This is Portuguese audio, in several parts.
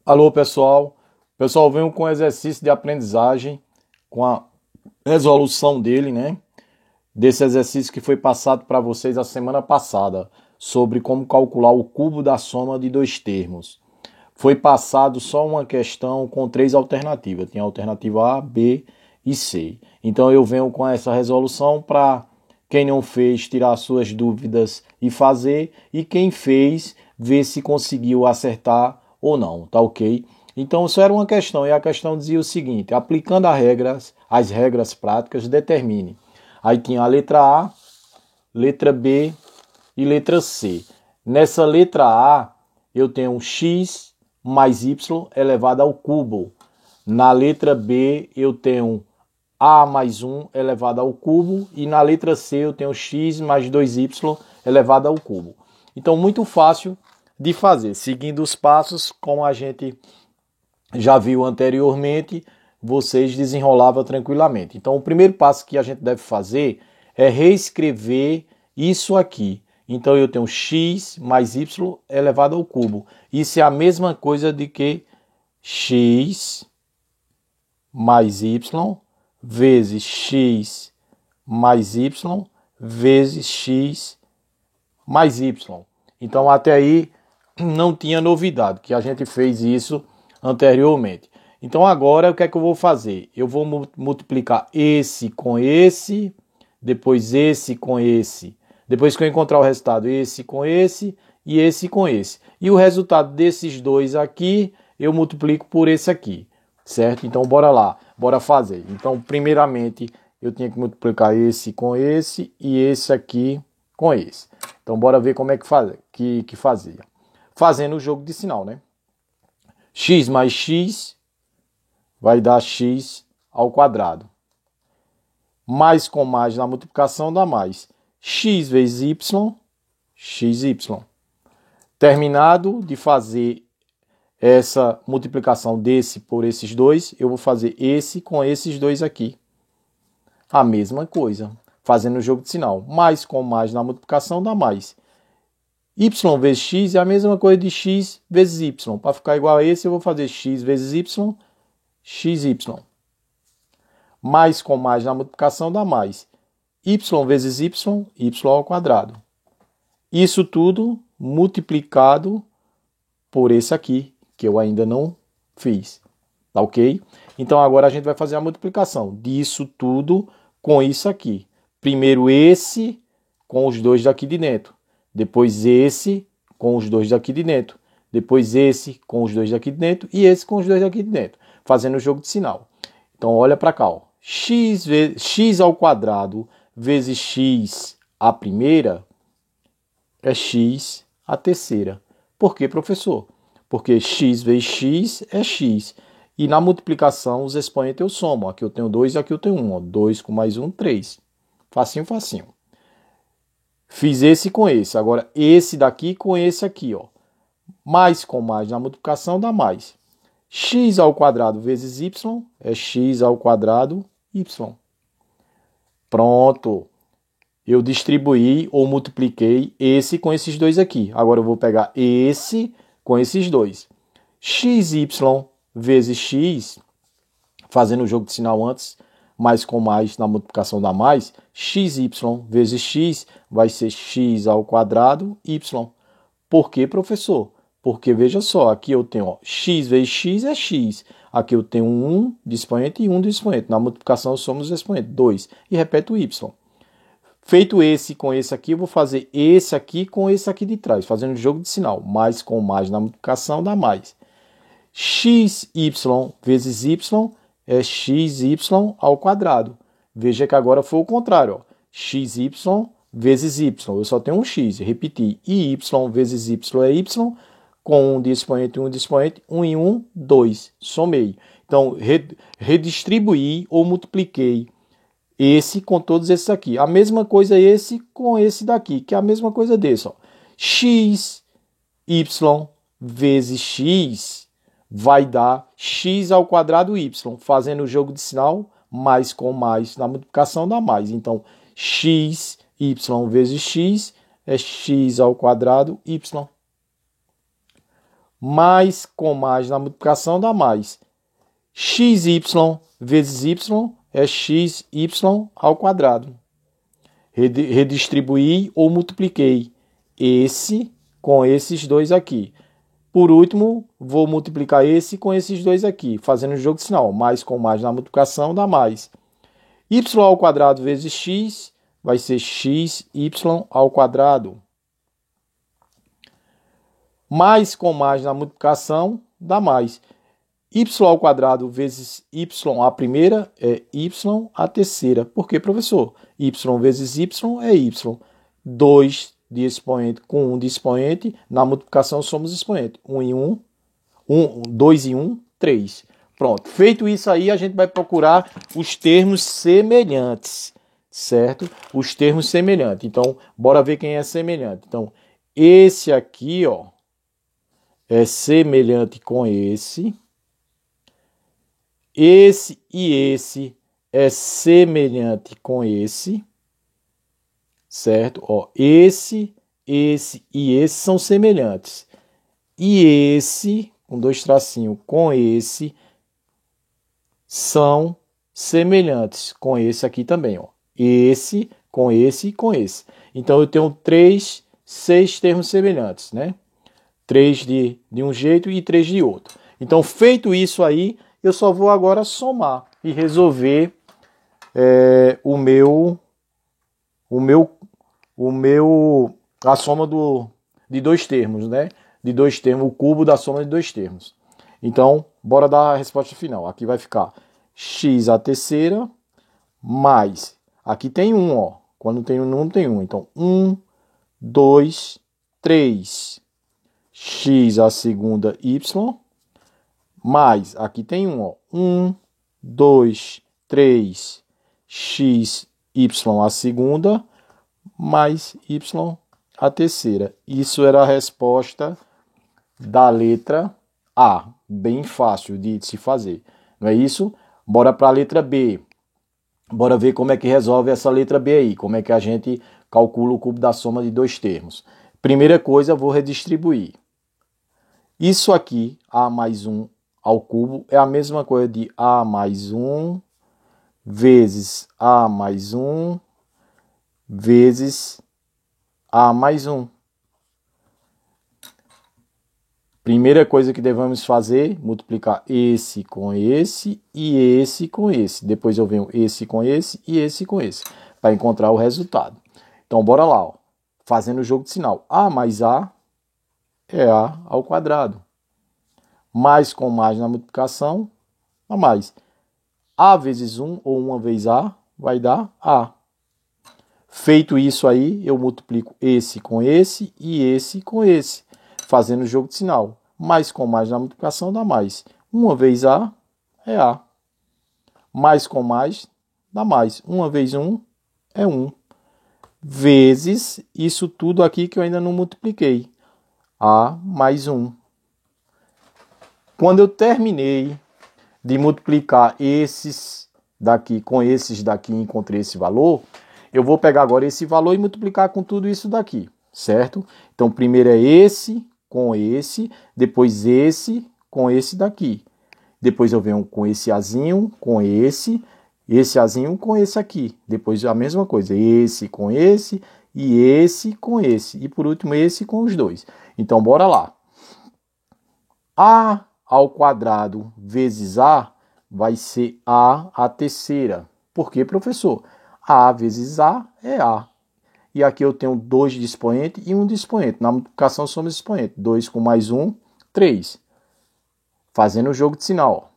Alô, pessoal. Pessoal, venho com o exercício de aprendizagem, com a resolução dele, né? Desse exercício que foi passado para vocês a semana passada, sobre como calcular o cubo da soma de dois termos. Foi passado só uma questão com três alternativas. Tem a alternativa A, B e C. Então eu venho com essa resolução para quem não fez tirar suas dúvidas e fazer, e quem fez ver se conseguiu acertar ou não, tá ok? Então isso era uma questão, e a questão dizia o seguinte: aplicando as regras práticas, determine. Aí tinha a letra A, letra B e letra C. Nessa letra A, eu tenho um x mais y elevado ao cubo. Na letra B, eu tenho a mais 1 elevado ao cubo. E na letra C, eu tenho x mais 2y elevado ao cubo. Então, muito fácil de fazer, seguindo os passos como a gente já viu anteriormente, vocês desenrolavam tranquilamente. Então, o primeiro passo que a gente deve fazer é reescrever isso aqui. Então, eu tenho x mais y elevado ao cubo. Isso é a mesma coisa de que x mais y vezes x mais y vezes x mais y. Então, até aí não tinha novidade, que a gente fez isso anteriormente. Então agora o que é que eu vou fazer? Eu vou multiplicar esse com esse, depois esse com esse. Depois que eu encontrar o resultado, esse com esse e esse com esse. E o resultado desses dois aqui, eu multiplico por esse aqui, certo? Então bora lá, bora fazer. Então primeiramente eu tinha que multiplicar esse com esse e esse aqui com esse. Então bora ver como é que fazia. Fazendo o jogo de sinal, né? X mais x vai dar x ao quadrado. Mais com mais na multiplicação dá mais. X vezes y, xy. Terminado de fazer essa multiplicação desse por esses dois, eu vou fazer esse com esses dois aqui. A mesma coisa, fazendo o jogo de sinal. Mais com mais na multiplicação dá mais. Y vezes x é a mesma coisa de x vezes y. Para ficar igual a esse, eu vou fazer x vezes y, xy. Mais com mais na multiplicação dá mais. Y vezes y, y ao quadrado. Isso tudo multiplicado por esse aqui, que eu ainda não fiz. Tá ok? Então agora a gente vai fazer a multiplicação disso tudo com isso aqui. Primeiro esse com os dois daqui de dentro. Depois esse com os dois daqui de dentro. Depois esse com os dois daqui de dentro. E esse com os dois daqui de dentro. Fazendo o jogo de sinal. Então olha para cá. Ó. X ao quadrado vezes x a primeira é x a terceira. Por quê, professor? Porque x vezes x é x. E na multiplicação os expoentes eu somo. Aqui eu tenho 2 e aqui eu tenho 1. 2 com mais 1, 3. Facinho, facinho. Fiz esse com esse. Agora, esse daqui com esse aqui, ó. Mais com mais na multiplicação dá mais. X ao quadrado vezes y é x ao quadrado y. Pronto. Eu distribuí ou multipliquei esse com esses dois aqui. Agora eu vou pegar esse com esses dois. Xy vezes x, fazendo o jogo de sinal antes, mais com mais na multiplicação dá mais, xy vezes x vai ser x ao quadrado y. Por quê, professor? Porque, veja só, aqui eu tenho ó, x vezes x é x. Aqui eu tenho 1 de expoente e 1 de expoente. Na multiplicação somos os expoentes, 2. E repete o y. Feito esse com esse aqui, eu vou fazer esse aqui com esse aqui de trás, fazendo o jogo de sinal. Mais com mais na multiplicação dá mais. Xy vezes y é xy ao quadrado. Veja que agora foi o contrário. Ó. Xy vezes y. Eu só tenho um x, repeti. E y vezes y é y. Com 1 de expoente, 1 de expoente. 1 em 1, 2. Somei. Então, redistribuí ou multipliquei esse com todos esses aqui. A mesma coisa esse com esse daqui, que é a mesma coisa desse. Ó. X, y vezes x vai dar x ao quadrado y, fazendo o jogo de sinal, mais com mais, na multiplicação dá mais. Então, x, y vezes x é x ao quadrado y. mais com mais na multiplicação dá mais. XY vezes Y é XY ao quadrado. Redistribuí ou multipliquei esse com esses dois aqui. Por último, vou multiplicar esse com esses dois aqui, fazendo o jogo de sinal. Mais com mais na multiplicação dá mais. Y ao quadrado vezes x vai ser xy ao quadrado. Mais com mais na multiplicação dá mais. Y ao quadrado vezes y a primeira é y a terceira. Por quê, professor? Y vezes y é y. 2 de expoente com 1 de expoente. Na multiplicação somos expoente. 1 em 1, 2 em 1, 3. Pronto. Feito isso aí, a gente vai procurar os termos semelhantes, certo? Os termos semelhantes. Então, bora ver quem é semelhante. Então, esse aqui, ó, é semelhante com esse. Esse e esse é semelhante com esse, certo? Ó, esse e esse são semelhantes. E esse, com dois tracinhos, com esse, são semelhantes com esse aqui também, ó. Esse, com esse e com esse. Então, eu tenho 6 termos semelhantes, né? 3 de um jeito e 3 de outro. Então, feito isso aí, eu só vou agora somar e resolver a soma de dois termos, né? De dois termos, o cubo da soma de dois termos. Então, bora dar a resposta final. Aqui vai ficar x à terceira mais, aqui tem 1, ó. Quando tem um número, tem 1. Então, 1, 2, 3. X à segunda y, mais, aqui tem 1, ó. 1, 2, 3, x, y à segunda, mais y à terceira. Isso era a resposta da letra A. Bem fácil de se fazer. Não é isso? Bora para a letra B. Bora ver como é que resolve essa letra B aí. Como é que a gente calcula o cubo da soma de dois termos. Primeira coisa, eu vou redistribuir. Isso aqui, A mais 1 ao cubo, é a mesma coisa de A mais 1 vezes A mais 1 vezes A mais 1. Primeira coisa que devemos fazer, multiplicar esse com esse e esse com esse. Depois eu venho esse com esse e esse com esse, para encontrar o resultado. Então, bora lá, ó. Fazendo o jogo de sinal. A mais A é A ao quadrado. Mais com mais na multiplicação, a mais. A vezes 1 ou 1 vezes A vai dar A. Feito isso aí, eu multiplico esse com esse e esse com esse, fazendo o jogo de sinal. Mais com mais na multiplicação dá mais. 1 vezes A é A. Mais com mais dá mais. 1 vezes 1 é 1. Vezes isso tudo aqui que eu ainda não multipliquei. A mais 1. Quando eu terminei de multiplicar esses daqui com esses daqui e encontrei esse valor, eu vou pegar agora esse valor e multiplicar com tudo isso daqui, certo? Então, primeiro é esse com esse, depois esse com esse daqui. Depois eu venho com esse Azinho, com esse Azinho com esse aqui. Depois a mesma coisa, esse com esse e esse com esse. E por último, esse com os dois. Então, bora lá. A ao quadrado vezes A vai ser A à terceira. Por quê, professor? A vezes A é A. E aqui eu tenho 2 de expoente e 1 de expoente. Na multiplicação somos expoente. 2 com mais 1, 3. Fazendo o jogo de sinal.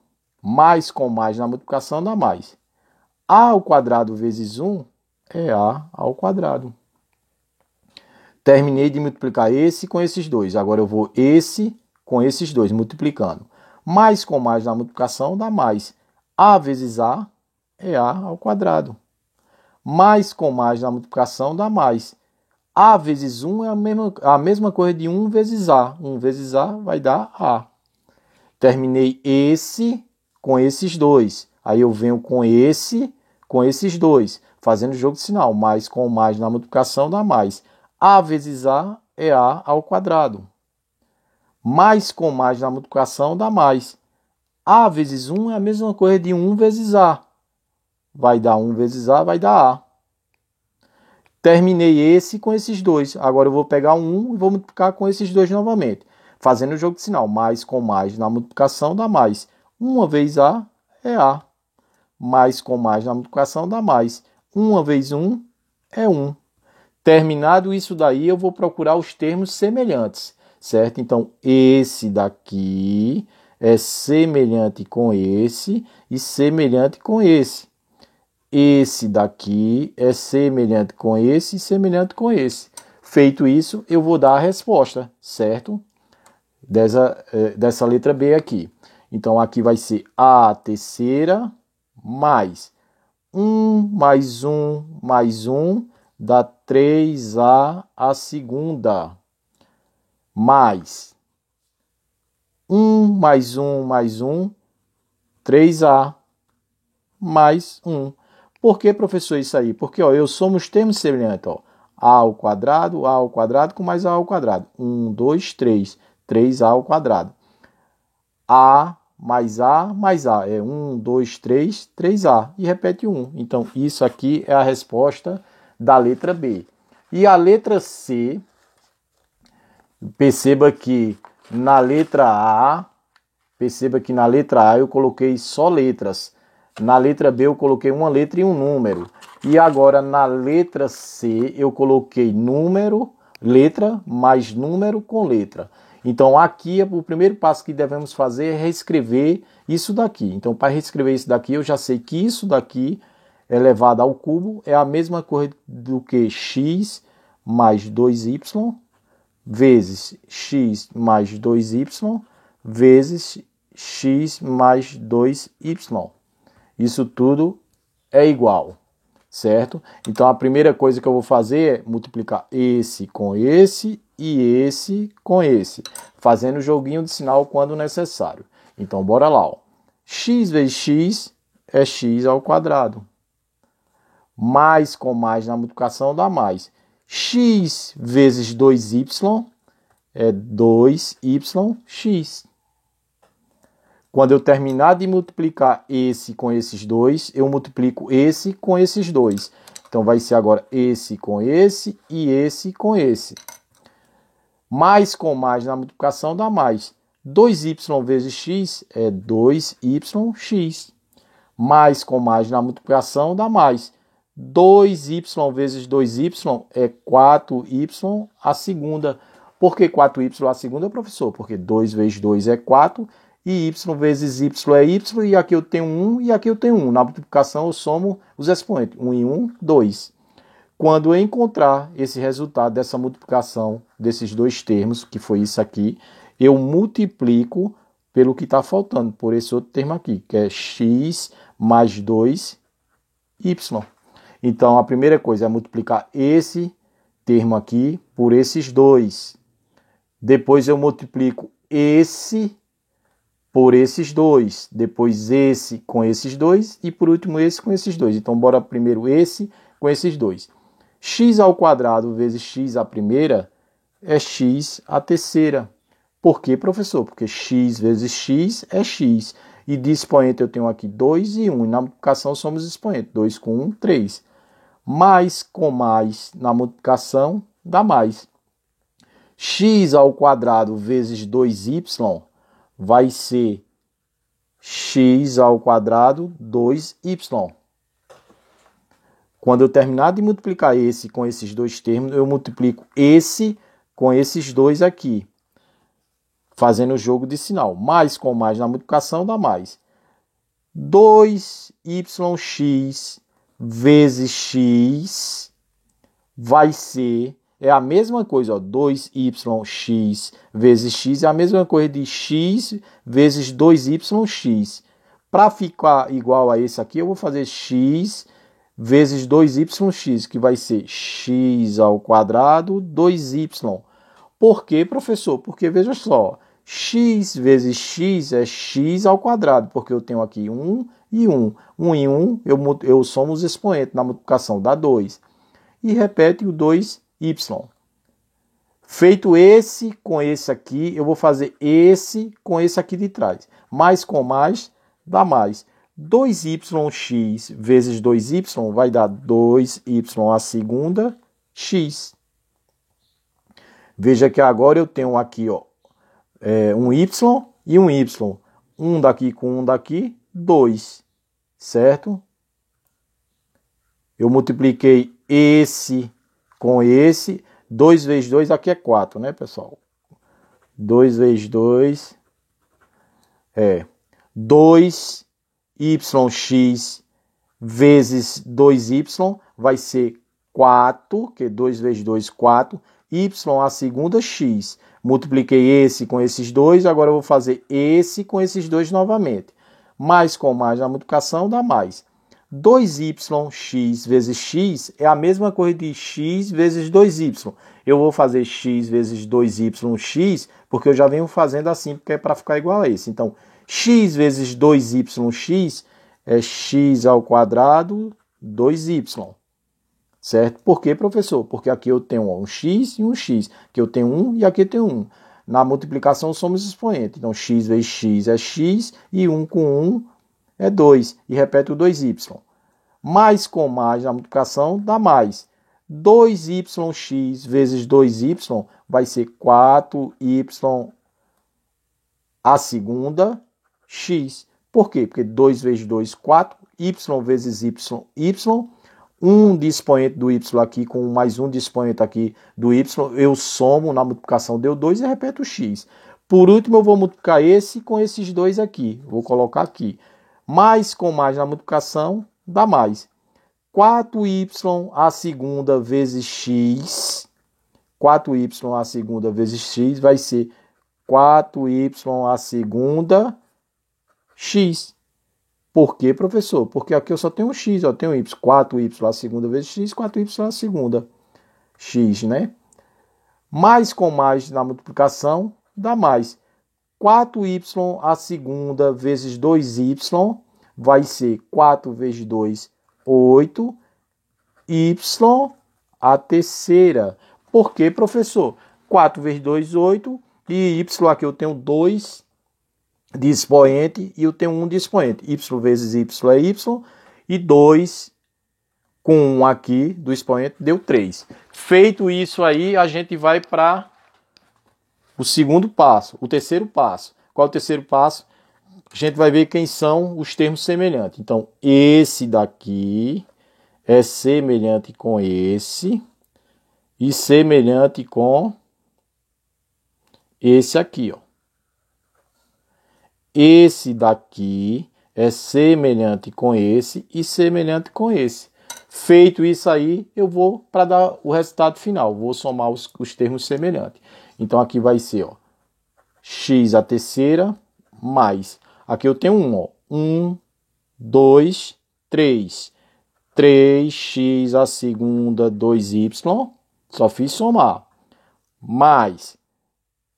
Ó. Mais com mais na multiplicação dá mais. A ao quadrado vezes 1 é A ao quadrado. Terminei de multiplicar esse com esses dois. Agora eu vou esse com esses dois, multiplicando. Mais com mais na multiplicação dá mais. A vezes A é A ao quadrado. Mais com mais na multiplicação dá mais. A vezes 1 é a mesma coisa de 1 vezes A. 1 vezes A vai dar A. Terminei esse com esses dois. Aí eu venho com esses dois, fazendo o jogo de sinal. Mais com mais na multiplicação dá mais. A vezes A é A ao quadrado. Mais com mais na multiplicação dá mais. A vezes 1 é a mesma coisa de 1 vezes A. Vai dar 1 vezes A, vai dar A. Terminei esse com esses dois. Agora eu vou pegar um 1 e vou multiplicar com esses dois novamente. Fazendo o jogo de sinal. Mais com mais na multiplicação dá mais. 1 vezes A é A. Mais com mais na multiplicação dá mais. 1 vezes 1 é 1. Terminado isso daí, eu vou procurar os termos semelhantes, certo? Então, esse daqui é semelhante com esse e semelhante com esse. Esse daqui é semelhante com esse e semelhante com esse. Feito isso, eu vou dar a resposta, certo? Dessa letra B aqui. Então, aqui vai ser A terceira mais 1 mais 1 mais 1 dá 3A a segunda. Mais 1 mais 1 mais 1, 3A mais 1. Por que, professor, isso aí? Porque eu somo os termos semelhantes. A ao quadrado com mais A ao quadrado. 1, 2, 3. 3A ao quadrado. A mais A é 1, 2, 3, 3A. E repete 1. Então, isso aqui é a resposta da letra B. E a letra C, perceba que na letra A eu coloquei só letras. Na letra B eu coloquei uma letra e um número. E agora na letra C eu coloquei letra mais número com letra. Então aqui o primeiro passo que devemos fazer é reescrever isso daqui. Então para reescrever isso daqui eu já sei que isso daqui elevado ao cubo é a mesma coisa do que x mais 2y vezes x mais 2y vezes x mais 2y. Isso tudo é igual, certo? Então, a primeira coisa que eu vou fazer é multiplicar esse com esse e esse com esse, fazendo o joguinho de sinal quando necessário. Então, bora lá. Ó. X vezes x é x ao quadrado. Mais com mais na multiplicação dá mais. X vezes 2y é 2yx. Quando eu terminar de multiplicar esse com esses dois, eu multiplico esse com esses dois. Então, vai ser agora esse com esse e esse com esse. Mais com mais na multiplicação dá mais. 2y vezes x é 2yx. Mais com mais na multiplicação dá mais. 2y vezes 2y é 4y a segunda. Por que 4y a segunda, professor? Porque 2 vezes 2 é 4 e y vezes y é y, e aqui eu tenho 1 e aqui eu tenho 1. Na multiplicação eu somo os expoentes. 1 e 1, 2. Quando eu encontrar esse resultado dessa multiplicação desses dois termos, que foi isso aqui, eu multiplico pelo que está faltando, por esse outro termo aqui, que é x mais 2y. Então, a primeira coisa é multiplicar esse termo aqui por esses dois. Depois eu multiplico esse por esses dois. Depois esse com esses dois. E por último esse com esses dois. Então, bora primeiro esse com esses dois. X ao quadrado vezes x à primeira é x à terceira. Por quê, professor? Porque x vezes x é x. E de expoente eu tenho aqui 2 e 1. E na multiplicação somos expoentes. 2 com 1, 3. Mais com mais na multiplicação dá mais. X ao quadrado vezes 2y vai ser x ao quadrado 2y. Quando eu terminar de multiplicar esse com esses dois termos, eu multiplico esse com esses dois aqui, fazendo o jogo de sinal. Mais com mais na multiplicação dá mais. 2yx vezes x vai ser, é a mesma coisa, ó, 2yx vezes x é a mesma coisa de x vezes 2yx. Para ficar igual a esse aqui, eu vou fazer x vezes 2yx, que vai ser x ao quadrado 2y. Por quê, professor? Porque, veja só, x vezes x é x ao quadrado, porque eu tenho aqui 1 e 1. 1 e 1, eu somo os expoentes na multiplicação, dá 2. E repete o 2y. Feito esse com esse aqui, eu vou fazer esse com esse aqui de trás. Mais com mais, dá mais. 2yx vezes 2y vai dar 2y à segunda x. Veja que agora eu tenho aqui ó, um y e um y. Um daqui com um daqui, 2. Certo? Eu multipliquei esse com esse. 2 vezes 2 aqui é 4, né, pessoal? 2 vezes 2 é 2yx vezes 2y vai ser 4, que 2 vezes 2, 4. Y à segunda, x. Multipliquei esse com esses dois, agora eu vou fazer esse com esses dois novamente. Mais com mais na multiplicação dá mais. 2yx vezes x é a mesma coisa de x vezes 2y. Eu vou fazer x vezes 2yx, porque eu já venho fazendo assim, porque é para ficar igual a esse. Então, x vezes 2yx é x ao quadrado 2y. Certo? Por quê, professor? Porque aqui eu tenho um x e um x. Aqui eu tenho 1 e aqui eu tenho 1. Na multiplicação somos expoentes. Então, x vezes x é x e 1 com 1 é 2. E repete o 2y. Mais com mais na multiplicação dá mais. 2yx vezes 2y vai ser 4y à segunda x. Por quê? Porque 2 vezes 2, 4. Y vezes y, y. 1 de expoente do y aqui com mais 1 de expoente aqui do y. Eu somo na multiplicação, deu 2 e repeto o x. Por último, eu vou multiplicar esse com esses dois aqui. Vou colocar aqui. Mais com mais na multiplicação dá mais. 4y à segunda vezes x. 4y à segunda vezes x vai ser 4y à segunda x. Por quê, professor? Porque aqui eu só tenho um x, eu tenho y. 4y à segunda vezes x, 4y à segunda x, né? Mais com mais na multiplicação dá mais. 4y à segunda vezes 2y vai ser 4 vezes 2, 8. Y à terceira. Por quê, professor? 4 vezes 2, 8. E y aqui eu tenho 2 de expoente e eu tenho 1 de expoente. Y vezes y é y. E 2 com 1 aqui do expoente deu 3. Feito isso aí, a gente vai para o segundo passo, o terceiro passo. Qual é o terceiro passo? A gente vai ver quem são os termos semelhantes. Então, esse daqui é semelhante com esse e semelhante com esse aqui, ó. Esse daqui é semelhante com esse e semelhante com esse. Feito isso aí, eu vou para dar o resultado final. Vou somar os termos semelhantes. Então, aqui vai ser, ó, x à terceira mais. Aqui eu tenho 1, ó. 1, 2, 3. 3x à segunda, 2y. Só fiz somar. Mais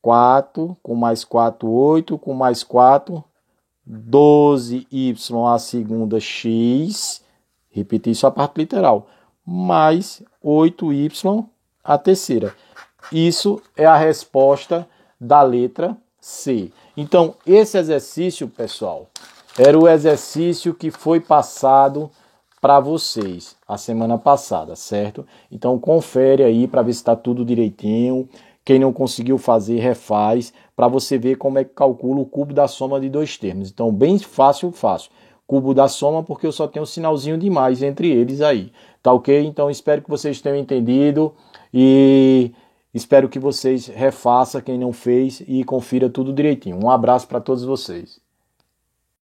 4, com mais 4, 8, com mais 4, 12y à segunda x, repetir isso a parte literal, mais 8y à terceira. Isso é a resposta da letra C. Então, esse exercício, pessoal, era o exercício que foi passado para vocês a semana passada, certo? Então, confere aí para ver se está tudo direitinho. Quem não conseguiu fazer, refaz, para você ver como é que calcula o cubo da soma de dois termos. Então, bem fácil, fácil. Cubo da soma, porque eu só tenho um sinalzinho de mais entre eles aí. Tá ok? Então, espero que vocês tenham entendido e espero que vocês refaçam quem não fez e confira tudo direitinho. Um abraço para todos vocês.